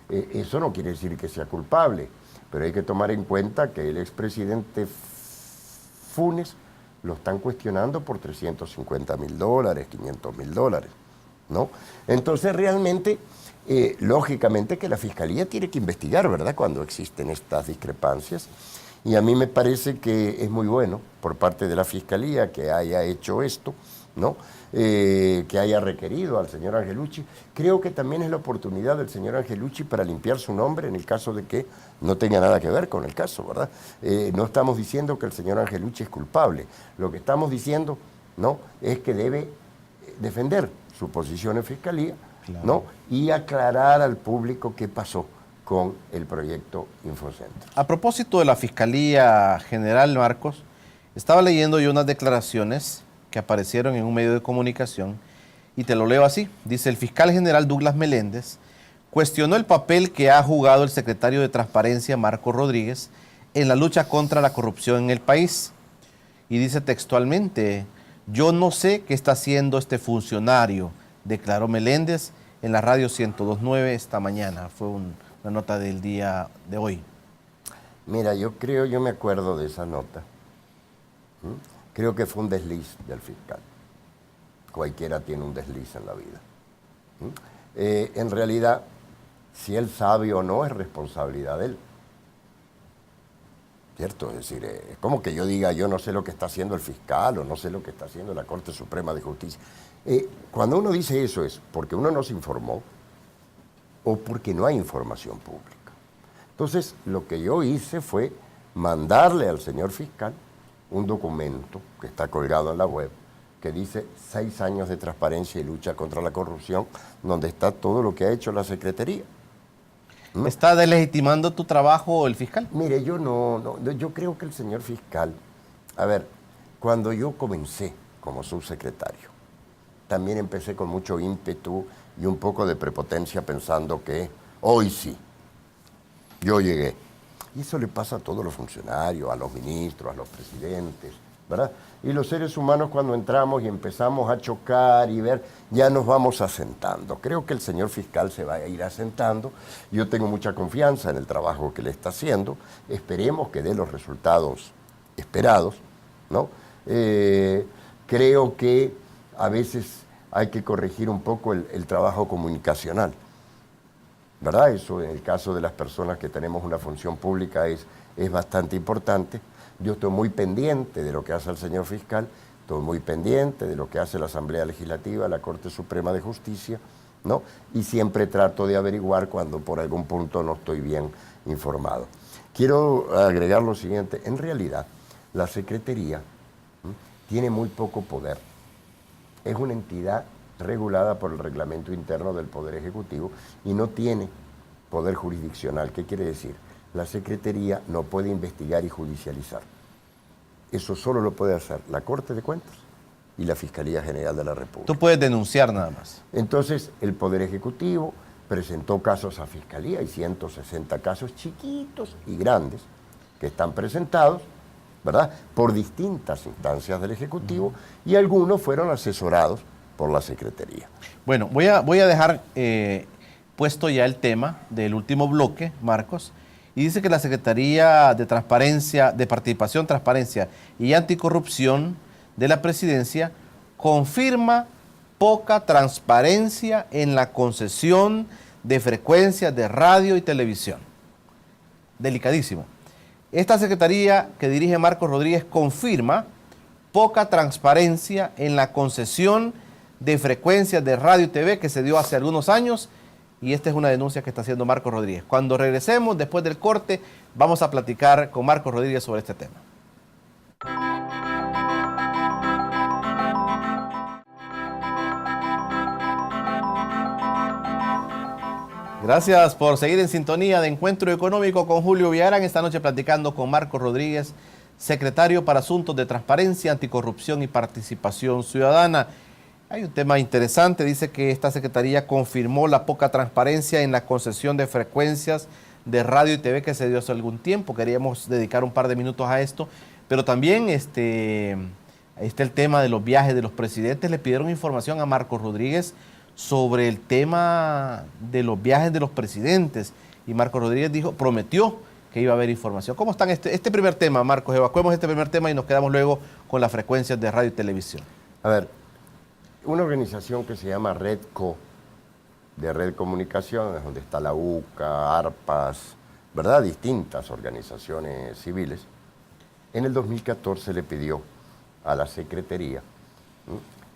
Eso no quiere decir que sea culpable, pero hay que tomar en cuenta que el expresidente Funes lo están cuestionando por 350 mil dólares, 500 mil dólares, ¿no? Entonces realmente, lógicamente que la Fiscalía tiene que investigar, ¿verdad?, cuando existen estas discrepancias. Y a mí me parece que es muy bueno por parte de la Fiscalía que haya hecho esto, ¿no? Que haya requerido al señor Angelucci. Creo que también es la oportunidad del señor Angelucci para limpiar su nombre en el caso de que no tenga nada que ver con el caso, ¿verdad? No estamos diciendo que el señor Angelucci es culpable. Lo que estamos diciendo, ¿no?, es que debe defender su posición en Fiscalía, claro, ¿no?, y aclarar al público qué pasó con el proyecto Infocentros. A propósito de la Fiscalía General, Marcos, estaba leyendo yo unas declaraciones que aparecieron en un medio de comunicación y te lo leo así. Dice: el fiscal general Douglas Meléndez cuestionó el papel que ha jugado el secretario de Transparencia, Marcos Rodríguez, en la lucha contra la corrupción en el país. Y dice textualmente: yo no sé qué está haciendo este funcionario, declaró Meléndez en la radio 102.9 esta mañana. Fue una nota del día de hoy. Mira, yo me acuerdo de esa nota. Creo que fue un desliz del fiscal. Cualquiera tiene un desliz en la vida. En realidad, si él sabe o no, es responsabilidad de él. ¿cierto? Es decir, es como que yo diga, yo no sé lo que está haciendo el fiscal o no sé lo que está haciendo la Corte Suprema de Justicia. Cuando uno dice eso es porque uno no se informó o porque no hay información pública. Entonces, lo que yo hice fue mandarle al señor fiscal un documento que está colgado en la web que dice 6 años de transparencia y lucha contra la corrupción, donde está todo lo que ha hecho la Secretaría. ¿No? ¿Está delegitimando tu trabajo el fiscal? Mire, yo yo creo que el señor fiscal, a ver, cuando yo comencé como subsecretario, también empecé con mucho ímpetu y un poco de prepotencia pensando que hoy sí, yo llegué. Y eso le pasa a todos los funcionarios, a los ministros, a los presidentes, ¿verdad? Y los seres humanos cuando entramos y empezamos a chocar y ver, ya nos vamos asentando. Creo que el señor fiscal se va a ir asentando. Yo tengo mucha confianza en el trabajo que le está haciendo. Esperemos que dé los resultados esperados, ¿no? Creo que a veces hay que corregir un poco el trabajo comunicacional, ¿verdad? Eso en el caso de las personas que tenemos una función pública es bastante importante. Yo estoy muy pendiente de lo que hace el señor fiscal, estoy muy pendiente de lo que hace la Asamblea Legislativa, la Corte Suprema de Justicia, ¿no? Y siempre trato de averiguar cuando por algún punto no estoy bien informado. Quiero agregar lo siguiente, en realidad la Secretaría tiene muy poco poder. Es una entidad regulada por el reglamento interno del Poder Ejecutivo y no tiene poder jurisdiccional. ¿Qué quiere decir? La Secretaría no puede investigar y judicializar. Eso solo lo puede hacer la Corte de Cuentas y la Fiscalía General de la República. Tú puedes denunciar nada más. Entonces, el Poder Ejecutivo presentó casos a Fiscalía, hay 160 casos chiquitos y grandes que están presentados, ¿verdad?, por distintas instancias del Ejecutivo y algunos fueron asesorados por la Secretaría. Bueno, voy a dejar puesto ya el tema del último bloque, Marcos, y dice que la Secretaría de Transparencia, de Participación, Transparencia y Anticorrupción de la Presidencia confirma poca transparencia en la concesión de frecuencias de radio y televisión. Delicadísimo. Esta Secretaría que dirige Marcos Rodríguez confirma poca transparencia en la concesión de frecuencias de radio y TV que se dio hace algunos años, y esta es una denuncia que está haciendo Marcos Rodríguez. Cuando regresemos, después del corte, vamos a platicar con Marcos Rodríguez sobre este tema. Gracias por seguir en sintonía de Encuentro Económico con Julio Villarán. Esta noche platicando con Marcos Rodríguez, secretario para Asuntos de Transparencia, Anticorrupción y Participación Ciudadana. Hay un tema interesante, dice que esta secretaría confirmó la poca transparencia en la concesión de frecuencias de radio y TV que se dio hace algún tiempo. Queríamos dedicar un par de minutos a esto, pero también está el tema de los viajes de los presidentes. Le pidieron información a Marcos Rodríguez sobre el tema de los viajes de los presidentes y Marcos Rodríguez prometió que iba a haber información. ¿Cómo están este primer tema, Marcos? Evacuemos este primer tema y nos quedamos luego con las frecuencias de radio y televisión. A ver, una organización que se llama RedCo, de Red Comunicaciones, donde está la UCA, ARPAS, ¿verdad? Distintas organizaciones civiles, en el 2014 le pidió a la Secretaría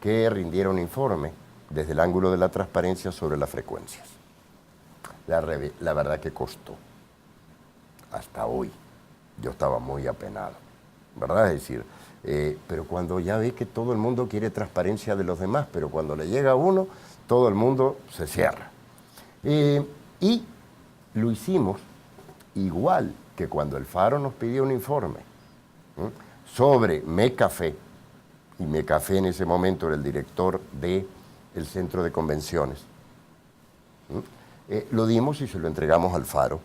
que rindiera un informe desde el ángulo de la transparencia sobre las frecuencias. La verdad que costó. Hasta hoy yo estaba muy apenado, ¿verdad? Es decir, pero cuando ya ve que todo el mundo quiere transparencia de los demás, pero cuando le llega a uno, todo el mundo se cierra. Y lo hicimos igual que cuando el Faro nos pidió un informe sobre Mecafé, y Mecafé en ese momento era el director del Centro de Convenciones. Lo dimos y se lo entregamos al Faro,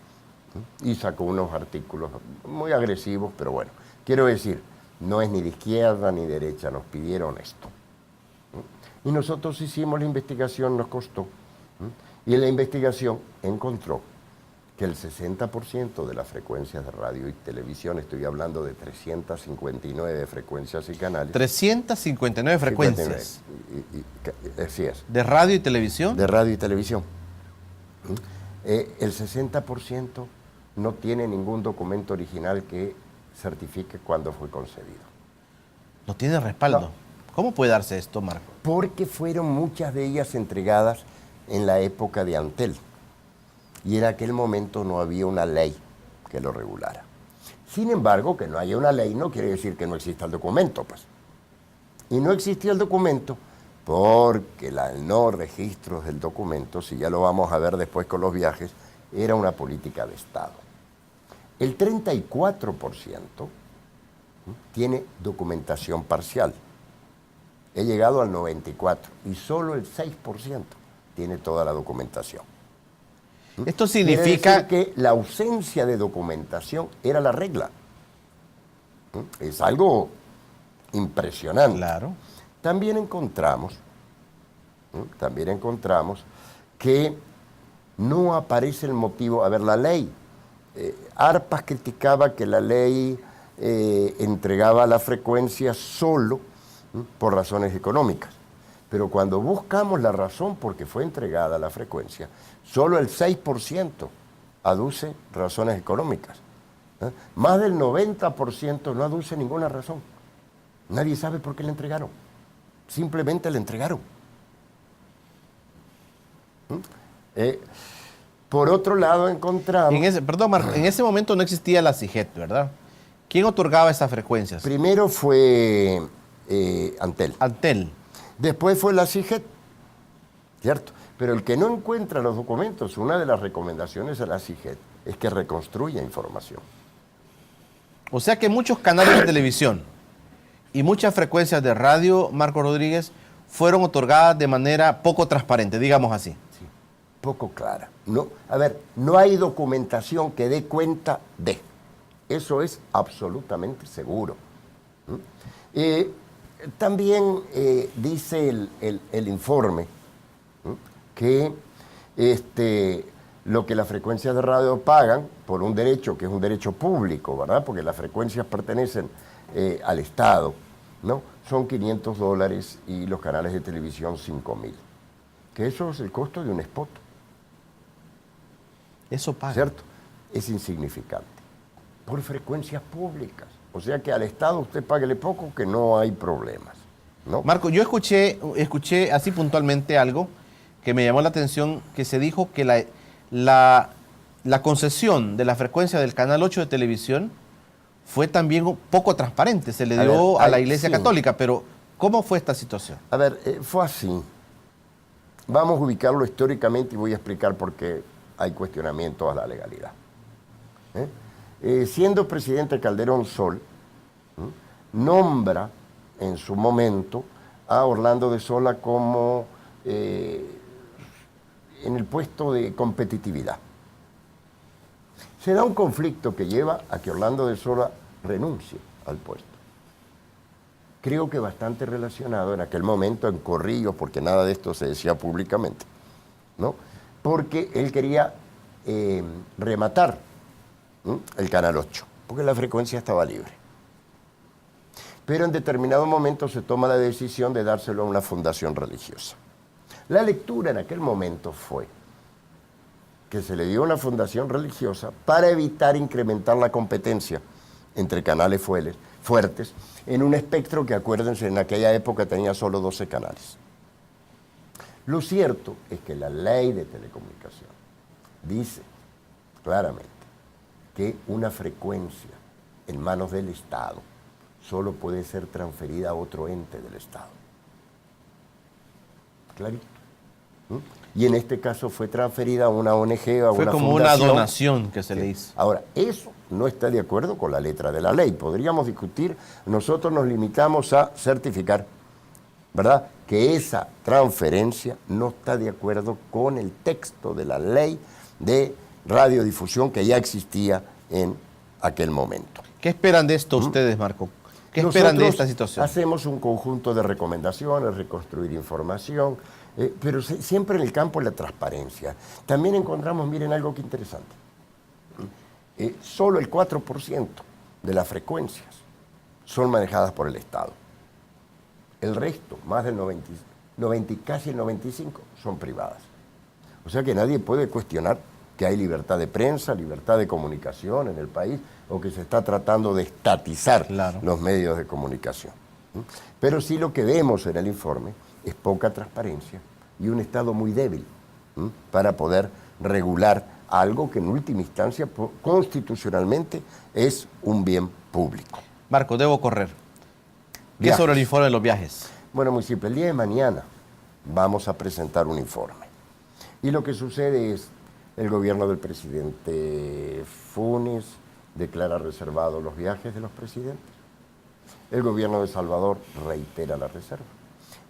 y sacó unos artículos muy agresivos, pero bueno, quiero decir, no es ni de izquierda ni derecha, nos pidieron esto. Y nosotros hicimos la investigación, nos costó, y en la investigación encontró que el 60% de las frecuencias de radio y televisión, estoy hablando de 359 frecuencias y canales. 359 frecuencias. Así es. ¿De radio y televisión? De radio y televisión. El 60% no tiene ningún documento original que certifique cuándo fue concedido. No tiene respaldo. No. ¿Cómo puede darse esto, Marco? Porque fueron muchas de ellas entregadas en la época de Antel. Y en aquel momento no había una ley que lo regulara. Sin embargo, que no haya una ley no quiere decir que no exista el documento, pues. Y no existía el documento porque el no registro del documento, si ya lo vamos a ver después con los viajes, era una política de Estado. El 34% tiene documentación parcial. He llegado al 94% y solo el 6% tiene toda la documentación. Esto significa que la ausencia de documentación era la regla. Es algo impresionante. Claro. También encontramos que no aparece el motivo. A ver, la ley. Arpas criticaba que la ley entregaba la frecuencia solo por razones económicas. Pero cuando buscamos la razón por qué fue entregada la frecuencia, solo el 6% aduce razones económicas. Más del 90% no aduce ninguna razón. Nadie sabe por qué la entregaron. Simplemente la entregaron. Por otro lado encontramos... Perdón, Marco, en ese momento no existía la CIGET, ¿verdad? ¿Quién otorgaba esas frecuencias? Primero fue Antel. Antel. Después fue la CIGET, ¿cierto? Pero el que no encuentra los documentos, una de las recomendaciones a la CIGET es que reconstruya información. O sea que muchos canales de televisión y muchas frecuencias de radio, Marco Rodríguez, fueron otorgadas de manera poco transparente, digamos así. Sí, poco clara. No, a ver, no hay documentación que dé cuenta de. Eso es absolutamente seguro. También dice el informe que lo que las frecuencias de radio pagan por un derecho, que es un derecho público, ¿verdad? Porque las frecuencias pertenecen al Estado, ¿no? Son $500 y los canales de televisión 5.000. Que eso es el costo de un spot. Eso paga. ¿Cierto? Es insignificante. Por frecuencias públicas. O sea que al Estado usted páguele poco que no hay problemas, ¿no? Marco, yo escuché así puntualmente algo que me llamó la atención, que se dijo que la concesión de la frecuencia del Canal 8 de televisión fue también un poco transparente, se le dio a la Iglesia Católica, pero ¿cómo fue esta situación? A ver, fue así. Vamos a ubicarlo históricamente y voy a explicar por qué hay cuestionamientos a la legalidad. Siendo presidente Calderón Sol, nombra en su momento a Orlando de Sola como en el puesto de competitividad. Se da un conflicto que lleva a que Orlando de Sola renuncie al puesto. Creo que bastante relacionado en aquel momento en corrillos, porque nada de esto se decía públicamente, ¿no? Porque él quería rematar el Canal 8, porque la frecuencia estaba libre. Pero en determinado momento se toma la decisión de dárselo a una fundación religiosa. La lectura en aquel momento fue que se le dio a una fundación religiosa para evitar incrementar la competencia entre canales fuertes en un espectro que, acuérdense, en aquella época tenía solo 12 canales. Lo cierto es que la ley de telecomunicación dice claramente que una frecuencia en manos del Estado solo puede ser transferida a otro ente del Estado. Clarito. Y en este caso fue transferida a una ONG, a una fundación. Fue como una donación que se le hizo. Ahora, eso no está de acuerdo con la letra de la ley. Podríamos discutir, nosotros nos limitamos a certificar, ¿verdad?, que esa transferencia no está de acuerdo con el texto de la ley de radiodifusión que ya existía en aquel momento. ¿Qué esperan de esto ustedes, Marco? ¿Qué esperan de esta situación? Hacemos un conjunto de recomendaciones, reconstruir información, pero siempre en el campo de la transparencia. También encontramos, miren, algo que interesante. Solo el 4% de las frecuencias son manejadas por el Estado. El resto, más del 90, casi el 95%, son privadas. O sea que nadie puede cuestionar que hay libertad de prensa, libertad de comunicación en el país, o que se está tratando de estatizar los medios de comunicación. Pero sí lo que vemos en el informe es poca transparencia y un Estado muy débil para poder regular algo que en última instancia constitucionalmente es un bien público. Marco, debo correr. ¿Qué sobre el informe de los viajes? Bueno, muy simple. El día de mañana vamos a presentar un informe. Y lo que sucede es, el gobierno del presidente Funes declara reservados los viajes de los presidentes. El gobierno de Salvador reitera la reserva.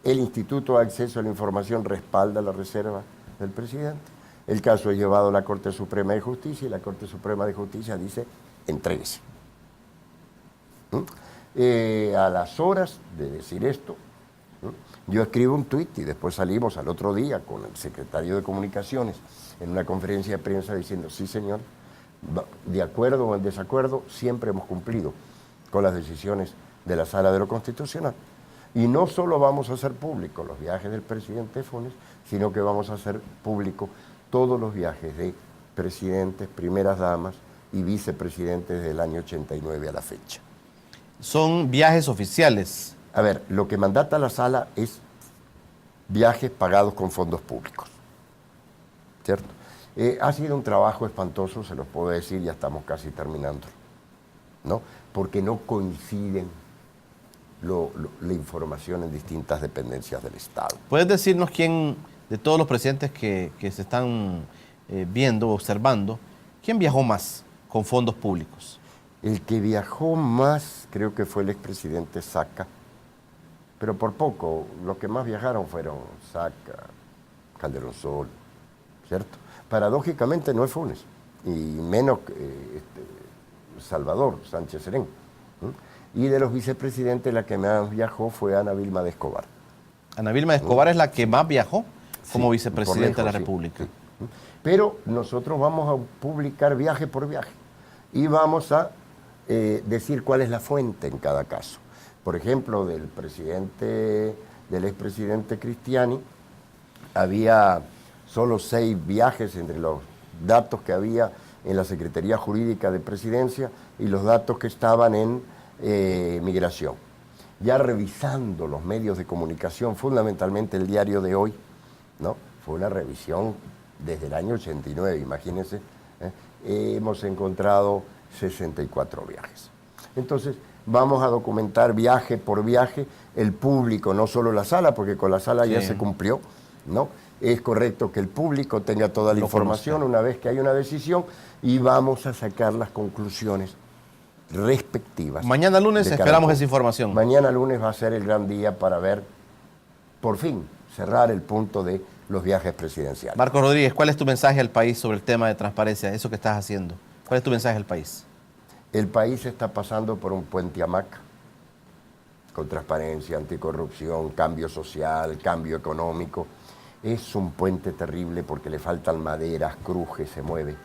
El Instituto de Acceso a la Información respalda la reserva del presidente. El caso es llevado a la Corte Suprema de Justicia y la Corte Suprema de Justicia dice, entréguese. A las horas de decir esto, yo escribo un tuit y después salimos al otro día con el secretario de Comunicaciones en una conferencia de prensa diciendo, sí señor, de acuerdo o en desacuerdo, siempre hemos cumplido con las decisiones de la Sala de lo Constitucional. Y no solo vamos a hacer públicos los viajes del presidente Funes, sino que vamos a hacer público todos los viajes de presidentes, primeras damas y vicepresidentes del año 89 a la fecha. Son viajes oficiales. A ver, lo que mandata la Sala es viajes pagados con fondos públicos, ¿cierto? Ha sido un trabajo espantoso, se los puedo decir, ya estamos casi terminando, ¿no? Porque no coinciden la información en distintas dependencias del Estado. ¿Puedes decirnos quién, de todos los presidentes que se están viendo, observando, quién viajó más con fondos públicos? El que viajó más creo que fue el expresidente Saca, pero por poco. Los que más viajaron fueron Saca, Calderón Sol, ¿cierto? Paradójicamente no es Funes, y menos Salvador Sánchez Serén. Y de los vicepresidentes la que más viajó fue Ana Vilma de Escobar. Ana Vilma de Escobar es la que más viajó como vicepresidenta de la República. Sí. Pero nosotros vamos a publicar viaje por viaje y vamos a decir cuál es la fuente en cada caso. Por ejemplo, del expresidente Cristiani había solo 6 viajes entre los datos que había en la Secretaría Jurídica de Presidencia y los datos que estaban en Migración. Ya revisando los medios de comunicación, fundamentalmente el diario de hoy, ¿no? Fue una revisión desde el año 89, imagínense, hemos encontrado 64 viajes. Entonces, vamos a documentar viaje por viaje, el público, no solo la Sala, porque con la Sala ya se cumplió, ¿no? Es correcto que el público tenga toda la información una vez que hay una decisión y vamos a sacar las conclusiones respectivas. Mañana lunes esperamos esa información. Mañana lunes va a ser el gran día para ver, por fin, cerrar el punto de los viajes presidenciales. Marco Rodríguez, ¿cuál es tu mensaje al país sobre el tema de transparencia, eso que estás haciendo? ¿Cuál es tu mensaje al país? El país está pasando por un puente hamaca, con transparencia, anticorrupción, cambio social, cambio económico. Es un puente terrible porque le faltan maderas, cruje, se mueve.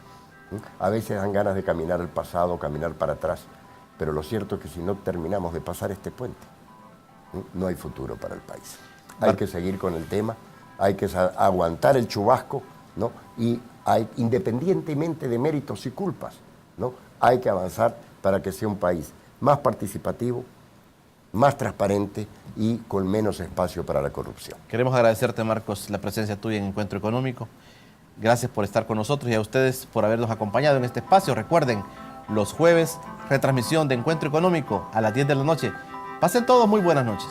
A veces dan ganas de caminar al pasado, caminar para atrás, pero lo cierto es que si no terminamos de pasar este puente, no hay futuro para el país. Hay que seguir con el tema, hay que aguantar el chubasco, ¿no? Y independientemente de méritos y culpas, ¿no? Hay que avanzar para que sea un país más participativo, más transparente y con menos espacio para la corrupción. Queremos agradecerte, Marcos, la presencia tuya en Encuentro Económico. Gracias por estar con nosotros y a ustedes por habernos acompañado en este espacio. Recuerden, los jueves, retransmisión de Encuentro Económico a las 10 de la noche. Pasen todos muy buenas noches.